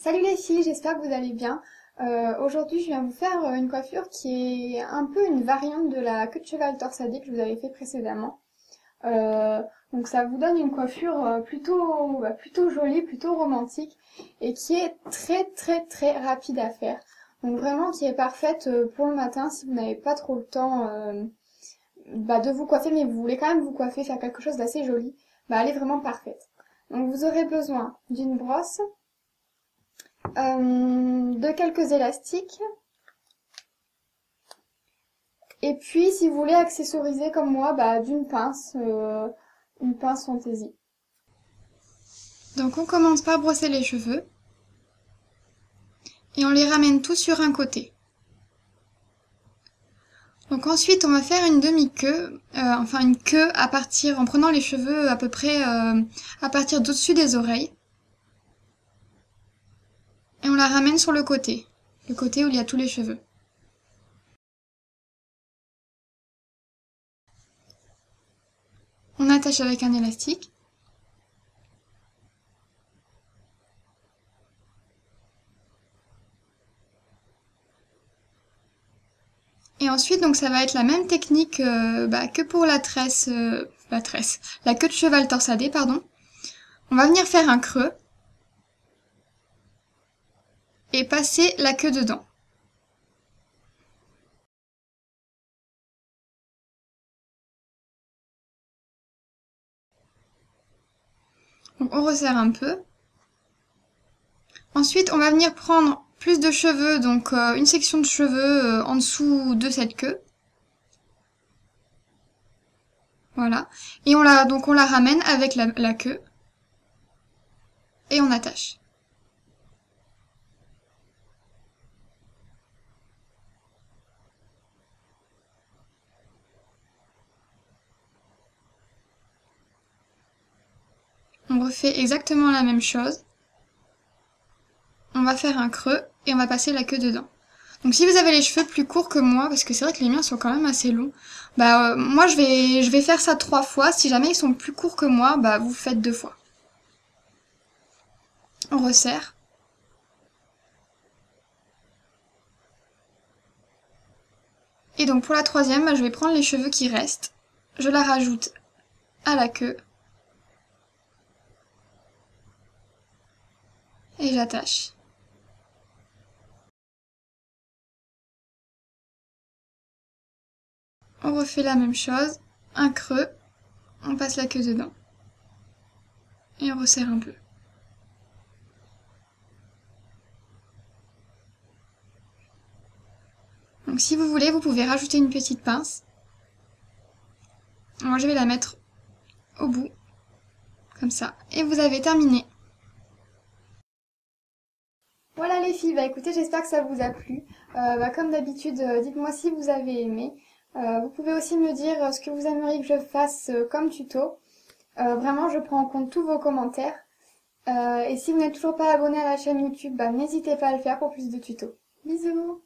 Salut les filles, j'espère que vous allez bien. Aujourd'hui, je viens vous faire une coiffure qui est un peu une variante de la queue de cheval torsadée que je vous avais fait précédemment. Euh, donc ça vous donne une coiffure plutôt jolie, plutôt romantique et qui est très rapide à faire. Donc vraiment qui est parfaite pour le matin si vous n'avez pas trop le temps de vous coiffer mais vous voulez quand même vous coiffer, faire quelque chose d'assez joli. Elle est vraiment parfaite. Donc vous aurez besoin d'une brosse, de quelques élastiques. Et puis, si vous voulez accessoriser comme moi, d'une pince, une pince fantaisie. Donc on commence par brosser les cheveux. Et on les ramène tous sur un côté. Donc ensuite, on va faire une demi-queue, enfin une queue en prenant les cheveux à peu près à partir d'au-dessus des oreilles. Et on la ramène sur le côté où il y a tous les cheveux. On attache avec un élastique. Et ensuite, donc ça va être la même technique que pour la queue de cheval torsadée, pardon. On va venir faire un creux et passer la queue dedans. Donc on resserre un peu. Ensuite, on va venir prendre plus de cheveux, donc une section de cheveux en dessous de cette queue. Voilà. Et on la ramène avec la queue. Et on attache. On refait exactement la même chose. On va faire un creux et on va passer la queue dedans. Donc si vous avez les cheveux plus courts que moi, parce que c'est vrai que les miens sont quand même assez longs, moi je vais faire ça 3 fois. Si jamais ils sont plus courts que moi, vous faites 2 fois. On resserre. Et donc pour la troisième, je vais prendre les cheveux qui restent. Je la rajoute à la queue. Et j'attache. On refait la même chose. Un creux. On passe la queue dedans. Et on resserre un peu. Donc si vous voulez, vous pouvez rajouter une petite pince. Moi je vais la mettre au bout. Comme ça. Et vous avez terminé. Voilà les filles, écoutez, j'espère que ça vous a plu. Comme d'habitude, dites-moi si vous avez aimé. Vous pouvez aussi me dire ce que vous aimeriez que je fasse comme tuto. Vraiment, je prends en compte tous vos commentaires. Et si vous n'êtes toujours pas abonné à la chaîne YouTube, n'hésitez pas à le faire pour plus de tutos. Bisous!